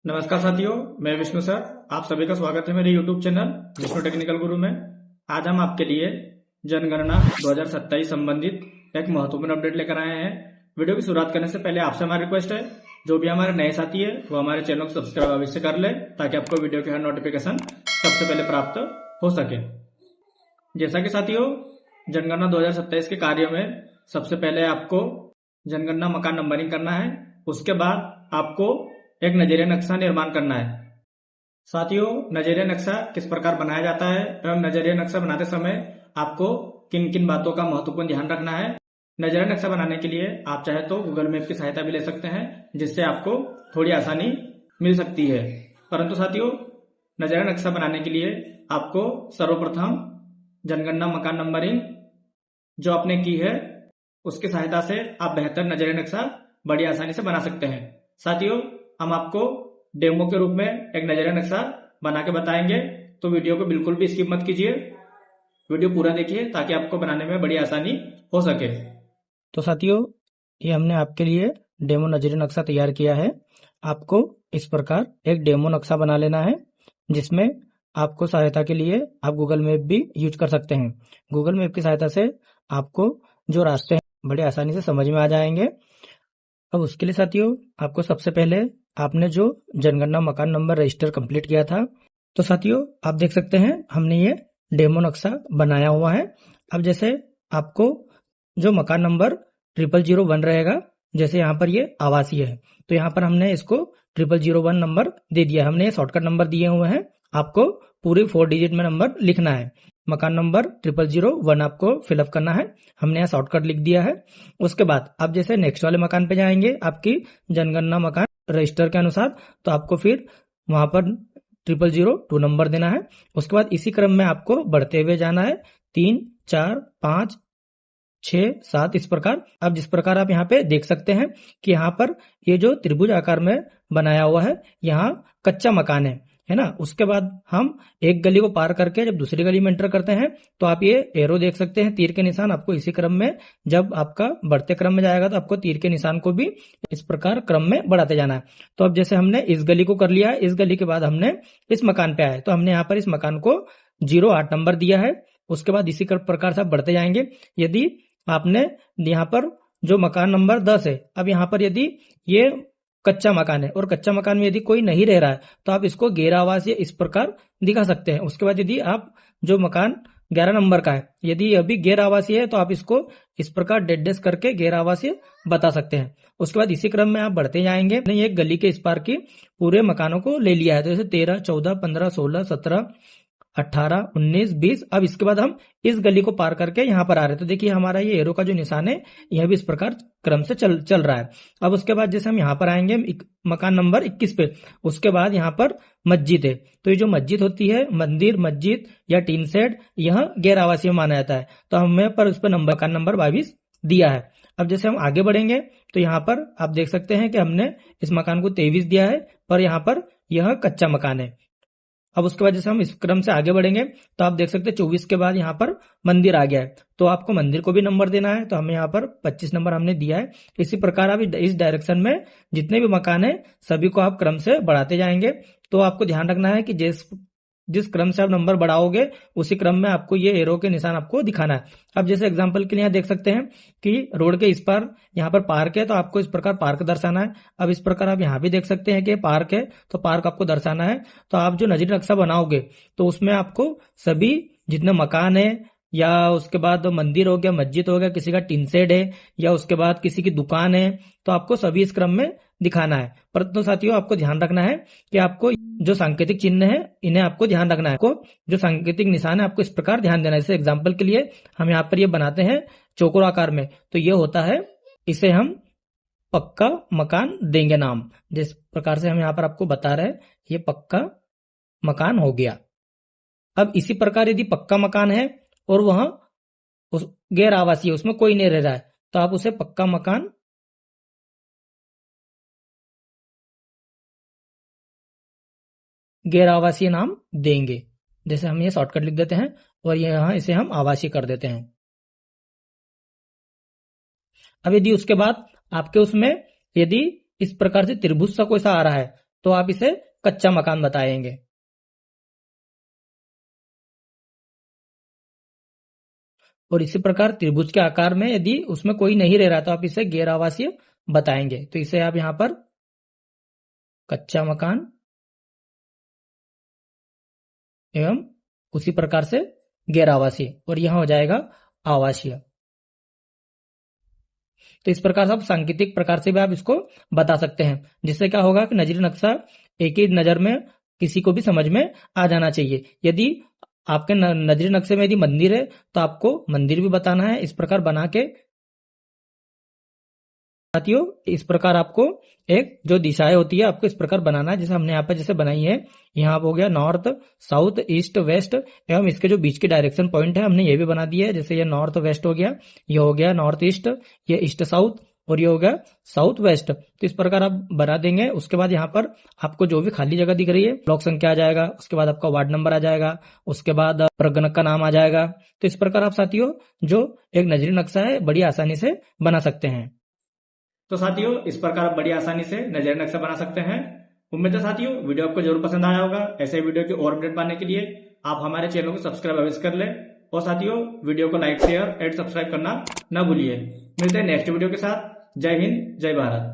नमस्कार साथियों, मैं विष्णु सर। आप सभी का स्वागत है मेरे YouTube चैनल विष्णु टेक्निकल गुरु में। आज हम आपके लिए जनगणना 2027 संबंधित एक महत्वपूर्ण अपडेट लेकर आए हैं। वीडियो की शुरुआत करने से पहले आपसे हमारी रिक्वेस्ट है, जो भी हमारे नए साथी है वो हमारे चैनल को सब्सक्राइब अवश्य कर ले, ताकि आपको वीडियो के हर नोटिफिकेशन सबसे पहले प्राप्त हो सके। जैसा कि साथियों, जनगणना 2027 के कार्य में सबसे पहले आपको जनगणना मकान नंबरिंग करना है। उसके बाद आपको एक नजरिया नक्शा निर्माण करना है। साथियों, नजरिया नक्शा किस प्रकार बनाया जाता है एवं नजरिया नक्शा बनाते समय आपको किन किन बातों का महत्वपूर्ण ध्यान रखना है। नजरिया नक्शा बनाने के लिए आप चाहे तो गूगल मैप की सहायता भी ले सकते हैं, जिससे आपको थोड़ी आसानी मिल सकती है। परंतु साथियों, नजरिया नक्शा बनाने के लिए आपको सर्वप्रथम जनगणना मकान नंबरिंग जो आपने की है उसकी सहायता से आप बेहतर नजरिया नक्शा बड़ी आसानी से बना सकते हैं। साथियों, हम आपको डेमो के रूप में एक नजरिया नक्शा बना के बताएंगे, तो वीडियो को बिल्कुल भी स्किप मत कीजिए। वीडियो पूरा देखिए ताकि आपको बनाने में बड़ी आसानी हो सके। तो साथियों, ये हमने आपके लिए डेमो नजरिया नक्शा तैयार किया है। आपको इस प्रकार एक डेमो नक्शा बना लेना है, जिसमें आपको सहायता के लिए आप गूगल मैप भी यूज कर सकते हैं। गूगल मैप की सहायता से आपको जो रास्ते हैं बड़े आसानी से समझ में आ जाएंगे। अब उसके लिए साथियों, आपको सबसे पहले आपने जो जनगणना मकान नंबर रजिस्टर कंप्लीट किया था, तो साथियों आप देख सकते हैं हमने ये डेमो नक्शा बनाया हुआ है। अब जैसे आपको जो मकान नंबर 0001 रहेगा, जैसे यहाँ पर ये आवासीय है, तो यहाँ पर हमने इसको 0001 नंबर दे दिया। हमने शॉर्टकट नंबर दिए हुए हैं, आपको पूरी 4 डिजिट में नंबर लिखना है। मकान नंबर 0001 आपको फिलअप करना है, हमने यहाँ शॉर्टकट लिख दिया है। उसके बाद आप जैसे नेक्स्ट वाले मकान पे जाएंगे आपकी जनगणना मकान रजिस्टर के अनुसार, तो आपको फिर वहां पर 0002 नंबर देना है। उसके बाद इसी क्रम में आपको बढ़ते हुए जाना है, 3, 4, 5, 6, 7 इस प्रकार। अब जिस प्रकार आप यहाँ पे देख सकते हैं कि यहाँ पर ये जो त्रिभुज आकार में बनाया हुआ है, यहाँ कच्चा मकान है ना। उसके बाद हम एक गली को पार करके जब दूसरी गली में एंटर करते हैं, तो आप ये एरो देख सकते हैं, तीर के निशान। आपको इसी क्रम में जब आपका बढ़ते क्रम में जाएगा तो आपको तीर के निशान को भी इस प्रकार क्रम में बढ़ाते जाना है। तो अब जैसे हमने इस गली को कर लिया है, इस गली के बाद हमने इस मकान पे आए, तो हमने यहाँ पर इस मकान को 08 नंबर दिया है। उसके बाद इसी प्रकार से आप बढ़ते जाएंगे। यदि आपने यहाँ पर जो मकान नंबर 10 है, अब यहाँ पर यदि ये कच्चा मकान है और कच्चा मकान में यदि कोई नहीं रह रहा है, तो आप इसको गैर आवासीय इस प्रकार दिखा सकते हैं। उसके बाद यदि आप जो मकान 11 नंबर का है, यदि अभी गैर आवासीय है, तो आप इसको इस प्रकार डेड करके गैर आवासीय बता सकते हैं। उसके बाद इसी क्रम में आप बढ़ते जाएंगे। एक गली के इस पार की पूरे मकानों को ले लिया है, तो जैसे 13, 14, 15, 16, 17, 18, 19, 20। अब इसके बाद हम इस गली को पार करके यहाँ पर आ रहे हैं, तो देखिए हमारा ये एरो का जो निशान है यह भी इस प्रकार क्रम से चल रहा है। अब उसके बाद जैसे हम यहाँ पर आएंगे मकान नंबर 21 पे, उसके बाद यहाँ पर मस्जिद है, तो ये जो मस्जिद होती है, मंदिर, मस्जिद या टीन शेड, यह गैर आवासीय माना जाता है, तो हमें पर उस पर मकान नंबर 22 दिया है। अब जैसे हम आगे बढ़ेंगे तो यहाँ पर आप देख सकते हैं कि हमने इस मकान को 23 दिया है, पर यहाँ पर यह कच्चा मकान है। अब उसके बाद जैसे हम इस क्रम से आगे बढ़ेंगे तो आप देख सकते हैं 24 के बाद यहाँ पर मंदिर आ गया है, तो आपको मंदिर को भी नंबर देना है, तो हमें यहाँ पर 25 नंबर हमने दिया है। इसी प्रकार आप इस डायरेक्शन में जितने भी मकान है सभी को आप क्रम से बढ़ाते जाएंगे। तो आपको ध्यान रखना है कि जिस क्रम से आप नंबर बढ़ाओगे उसी क्रम में आपको ये एरो के निशान आपको दिखाना है। अब जैसे एग्जांपल के लिए यहाँ देख सकते हैं कि रोड के इस पार यहाँ पर पार्क है, तो आपको इस प्रकार पार्क दर्शाना है। अब इस प्रकार आप यहाँ भी देख सकते हैं कि पार्क है, तो पार्क आपको दर्शाना है। तो आप जो नजरिया नक्शा बनाओगे तो उसमें आपको सभी जितने मकान है, या उसके बाद मंदिर हो गया, मस्जिद हो गया, किसी का टिन शेड है, या उसके बाद किसी की दुकान है, तो आपको सभी इस क्रम में दिखाना है। परंतु साथियों आपको ध्यान रखना है कि आपको जो सांकेतिक चिन्ह है इन्हें आपको ध्यान रखना है। आपको जो सांकेतिक निशान है आपको इस प्रकार ध्यान देना है। जैसे एग्जाम्पल के लिए हम यहाँ पर ये बनाते हैं चौकोर आकार में, तो ये होता है, इसे हम पक्का मकान देंगे नाम। जिस प्रकार से हम यहाँ पर आपको बता रहे हैं, ये पक्का मकान हो गया। अब इसी प्रकार यदि पक्का मकान है और वह उस गैर आवासीय, उसमें कोई नहीं रह रहा है, तो आप उसे पक्का मकान गैर आवासीय नाम देंगे। जैसे हम ये शॉर्टकट लिख देते हैं और यहाँ इसे हम आवासीय कर देते हैं। अब यदि उसके बाद आपके उसमें यदि इस प्रकार से त्रिभुज सा कोई सा आ रहा है, तो आप इसे कच्चा मकान बताएंगे। और इसी प्रकार त्रिभुज के आकार में यदि उसमें कोई नहीं रह रहा तो आप इसे गैर आवासीय बताएंगे। तो इसे आप यहां पर कच्चा मकान एवं उसी प्रकार से गैर आवासीय, और यहां हो जाएगा आवासीय। तो इस प्रकार से आप सांकेतिक प्रकार से भी आप इसको बता सकते हैं, जिससे क्या होगा कि नजरी नक्शा एक ही नजर में किसी को भी समझ में आ जाना चाहिए। यदि आपके नजरी नक्शे में यदि मंदिर है तो आपको मंदिर भी बताना है। इस प्रकार बना के साथियों, इस प्रकार आपको एक जो दिशाएं होती है आपको इस प्रकार बनाना है, जैसे हमने यहाँ पे जैसे बनाई है। यहाँ हो गया नॉर्थ, साउथ, ईस्ट, वेस्ट एवं इसके जो बीच के डायरेक्शन पॉइंट है हमने ये भी बना दिया है। जैसे ये नॉर्थ वेस्ट हो गया, ये हो गया नॉर्थ ईस्ट, ये ईस्ट साउथ और ये हो गया साउथ वेस्ट। तो इस प्रकार आप बना देंगे। उसके बाद यहाँ पर आपको जो भी खाली जगह दिख रही है ब्लॉक संख्या आ जाएगा, उसके बाद आपका वार्ड नंबर आ जाएगा, उसके बाद प्रगणक का नाम आ जाएगा। तो इस प्रकार आप साथियों जो एक नजरी नक्शा है बड़ी आसानी से बना सकते हैं। तो साथियों इस प्रकार आप बड़ी आसानी से नजरिया नक्शा बना सकते हैं। उम्मीद है साथियों वीडियो आपको जरूर पसंद आया होगा। ऐसे वीडियो की और अपडेट पाने के लिए आप हमारे चैनल को सब्सक्राइब अवश्य कर लें, और साथियों वीडियो को लाइक शेयर एंड सब्सक्राइब करना ना भूलिए। मिलते हैं नेक्स्ट वीडियो के साथ। जय हिंद, जय भारत।